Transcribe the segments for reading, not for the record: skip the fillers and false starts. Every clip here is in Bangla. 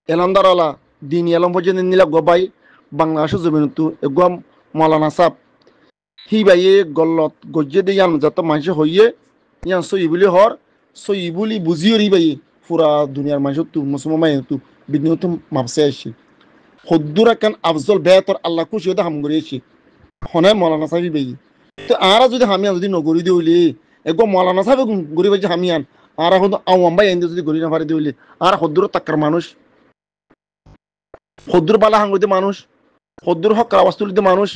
এলান্দারালা দিন এলম পর্যন্ত নিলা গবাই বাংলাদেশ জমিন তু এগুয়াম মৌলানা সাহ হি বাইয়ে গল্লত গজ্জে দিয়ে ইয়ান যত মানুষ হইয়ে ইয়ান সই বলি হর সই বলি বুঝিও রি বাইয়ে পুরা দুনিয়ার মানুষ তু মুসলমান মাই তু বিদ্যুৎ তু মাপসে আসি হদ্দুরা কেন আফজল বেতর আল্লাহ খুশি হতে হাম করিয়েছি হনে মৌলানা সাহেব বাইয়ে তো আরা যদি হামিয়ান যদি নগরি দিউলি এগো মৌলানা সাহেব গরি বাইছে হামিয়ান আর এখন আওয়াম ভাই এনে যদি গরি না পারে দিউলি আর হদ্দুর তাক্কার মানুষ হদ্দুর বালা হাঙ্গুতে মানুষ হদ্দুর হক আওয়াজ তুলিতে মানুষ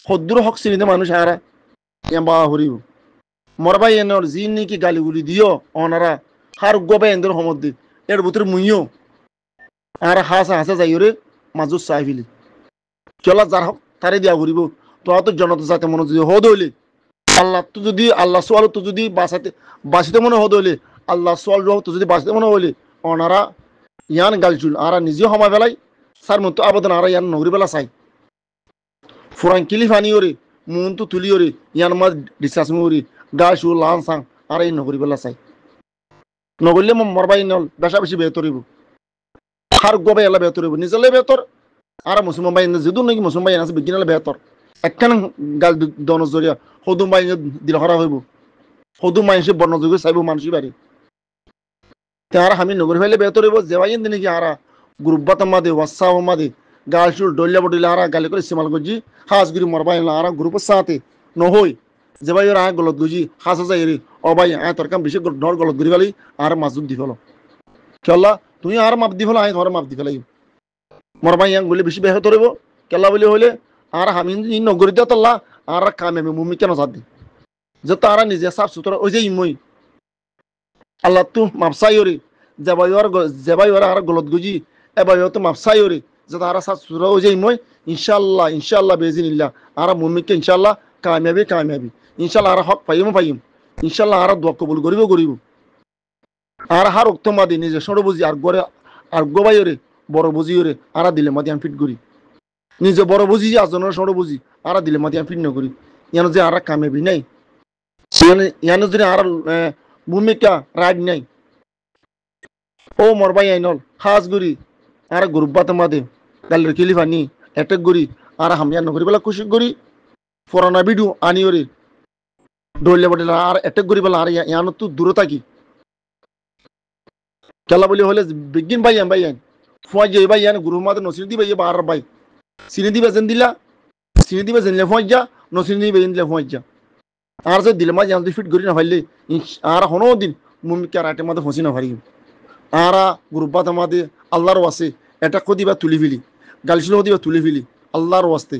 হদ্দুর হক চিনিতে মানুষ আরা ইয়াম্বা হরিব মরবাই এনর জিন নাকি গালিগুলি দিও অনারা হার গবাই এন্দর সমদ্দি এর ভিতরে মুইও আর হাসা হাসা যাইরে মাজুস সাহিবিলি চলা যার হক তারে দিয়া ঘুরিব তোরা তো জনতা যাতে মনে যদি হদ হইলে আল্লাহ তো যদি আল্লাহ সোয়াল তো যদি বাঁচিতে মনে হদ হইলে আল্লাহ সোয়াল তো যদি বাঁচিতে মনে হইলে অনারা ইয়ান গালচুল আরা নিজেও সময় বেলাই সার মতো আবেদন আরা ইয়ান নগরী বেলা চাই ফুরান কিলি ফানি ওরে মুন তো তুলি ওরে ইয়ান মা ডিসকাস ওরে গাছ ও লান সাং আর এই নগরী বেলা চাই নগরলে মরবাই নল বেশা বেশি বেতরিব হার গবে এলা বেতরিব নিজলে বেতর আর মুসলমান ভাই যেদু নাকি মুসলমান ভাই আছে বিজ্ঞান বেতর একখান গাল দন জরিয়া সদুম ভাই দিল হরা হইব সদুম মাইসে বর্ণযোগ্য চাইব মানুষই বাড়ি তারা আমি নগরী ফাইলে বেতরিব যেবাইন দিনে কি আরা গ্রুপবাত মাদে ওয়াসাব মাদে গাল চুল ডলিয়া বডিলে আরা গালি করে ইস্তেমাল করছি হাঁসগুড়ি মরবাই আরা গ্রুপের সাথে নহই যে ভাই ওরা গলত গুজি হাসা যাই রে ও ভাই তোর কাম বেশি ডর গলত ঘুরি ফেলি আর মাছুদ দি ফেলো চল্লা তুই আর মাপ দি ফেলো ঘর মাপ দি ফেলাই মরবাই বলে বেশি বেহ ধরব কেলা বলে হইলে আর আমি নগরী দিয়ে তল্লা আর কামে মুমি কেন সাথ দি যে তারা নিজে সাফ সুতরা ওই যে ইমই আল্লাহ তু মাপসাই ওরে যেবাই ওরা আর গলত গুজি এবার তো মাপসাই ওরে যে তারা সাফ সুতরা ওই যে ইমই ইনশাল্লাহ বেজিনিল্লাহ আর মুমিকে ইনশাল্লাহ কামিয়াবি ইনশাল্লাহ আর হক পাইম ইনশাল্লাহ আর দোয়া কবুল করিব আর হার উক্তমাদি নিজে সড় বুঝি আর গড়ে আর গোবাই ওরে বড় বুঝি ওরে আর দিলে মাদি আমি ফিট করি নিজে বড় বুঝি আজনের সড় বুঝি আর দিলে মাদি আমি ফিট ন করি ইয়ানো যে আর কামিয়াবি নাই ইয়ানো যদি আর ভূমিকা রাইড নাই ও মরবাই আইনল খাস গুড়ি আর গ্রুপবাত মাদে গালের কিলিফানি অ্যাটাক করি আর হামিয়া নগরী বেলা খুশি করি পুরানা ভিডিও আনি ওরে ডরলে বটে আর অ্যাটাক করি বেলা আর ইয়ানো তো দূরে থাকি খেলা বলি হলে বিগিন ভাই ফুয়াই যাই ভাই গুরু মাতে নসিনি দিবে বার ভাই চিনি দিবে যেন দিলা চিনি দিবে যেন ফুয়াই যা নসিনি দিবে যেন দিলে ফুয়াই যা আর যে দিলে মা জান ফিট করি না ফাইলে আর হনো দিন মুমিকে আর আটে মাতে ফসি না ফারি আর গ্রুপবাত মাতে আল্লাহর ওয়াসে এটা দিবা তুলি ফিলি গালছিল দিবা তুলি ফিলি আল্লাহর ওয়াস্তে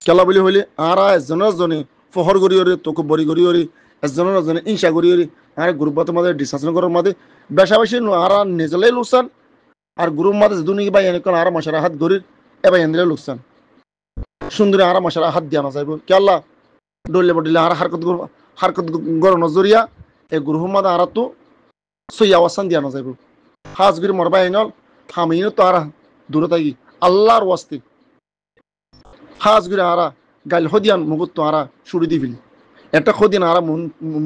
খেলা বলি হইলে আর এজনে ফহর করি ওরে তোকে বড়ি করি ওরে এজনে ইনসা করি ওরে আর গ্রুপবাত মাতে ডিসকাশন করার মাতে বেশা বেশি আর নিজলে লোকসান আর গ্রুপ মাতে যদি নাকি ভাই এনেকন আর মশারা হাত গরির এবার এনে লোকসান সুন্দরী আর মশারা হাত দিয়া না যাইব কেলা ডলে বডিলে আর হারকত গর নজরিয়া এই গ্রুপ মাতে আর তো সই আওয়াসান দিয়া না যাইব হাজ গির মরবা এনল হামিনো তো আর দূরে থাকি আল্লাহর ওয়াস্তে হাজ গির আরা গাইল হদিয়ান মুগুত তো আর ছুড়ি দি ফেলি একটা হদিয়ান আর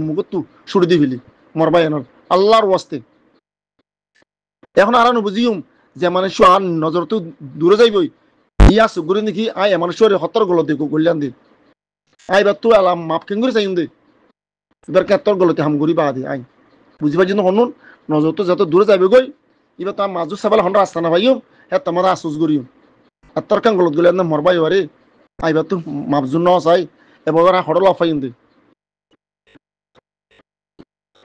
মুগুত তো ছুড়ি দি ফেলি মরবা এনল আল্লাহর ওয়াস্তে এখন আর বুঝিম যে মানুষ আর নজর তো দূরে যাইবই ইয়া সুগুরি নাকি আয় মানুষের হত্যার গলতে গলিয়ান দি আই বা তুই আলাম মাপ কেন করে চাইম দে এবার কেতর গলতে হাম গরি বা দি আই বুঝিবার জন্য হনুন নজর তো যত দূরে যাইবে গই এবার তো মাজু সাবাল হন রাস্তা না ভাইও হ্যাঁ তোমার আসুস গরিও আর তোর কান গলত গলিয়ান মরবাই ওরে আইবার তো মাপজুন ন চাই এবার হড়ল অফাইম দে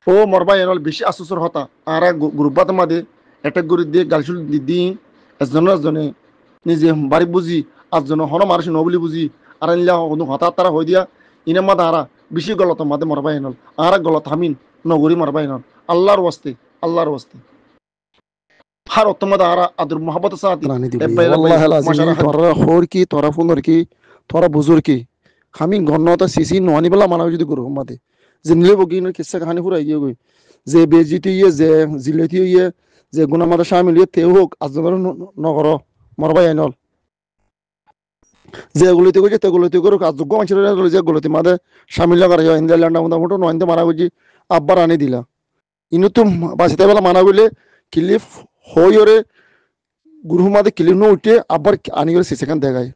ও মরবাই এনল বেশি আসুসর হতা আর গ্রুপবাত মাদে অ্যাটাক করে দিয়ে গালচুল দিন এজনে নিজে বাড়ি বুঝি আজজন হন মানুষ নবলি বুঝি আর নিলা হঠাৎ তারা হয়ে দিয়া ইনে মাদা আরা বেশি গলত মাদে মরবাই নল আর গলত হামিন নগরী মরবাই নল আল্লাহর ওয়াস্তে হার অত্তমাদা আরা আদর মোহাম্মত সাথী তোরা হোর কি তোরা ফুনর কি তোরা বুজুর কি আমি গণতা সিসি নোয়ানি বেলা মানা যদি করো মাদে যে নিলে বগিনের কিসা কাহানি ফুরাই গিয়ে গই যে বেজিটি ইয়ে যে জিলেটি ইয়ে যে গুনা মাদা শামিল ইয়ে তেও হোক আজনের নগর মরবাই আইনল যেগুলোতে গেছে তেগুলোতে করুক আর যোগ্য মানুষের যেগুলোতে মাদে শামিল লাগার ইন্ডিয়াল্যান্ড মোটামুটি নয়তে মারা গেছি আব্বার আনি দিলা ইনু তো বাঁচিতে বেলা মানা গেলে ক্লিফ হই ওরে গুরু মাদে কিলির নো উঠে আবার আনি করে সিসেখান দেখায়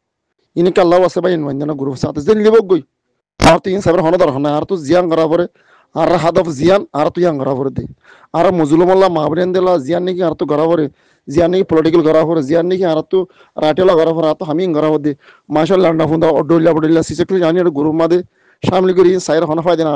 ইনি কাল্লাও আছে ভাই ইনমাইন্দানা গুরু সাথে যে নিলেব গই আর তো ইন সাবের হন দরকার না আর তো জিয়ান করা পরে আর হাদফ জিয়ান আর তো ইয়ান করা পরে দে আর মজলুমাল্লাহ মাহবুরেন দেলা জিয়ান নাকি আর তো করা পরে জিয়ান নাকি পলিটিক্যাল করা পরে জিয়ান নাকি আর তো রাটেলা করা পরে আর তো হামিং করা পরে মাশাআল্লাহ না ফুন্দা অডল্লা বডল্লা সিসেকলি জানি আর গুরু মাদে শামিল করি সাইর হন ফায়দা না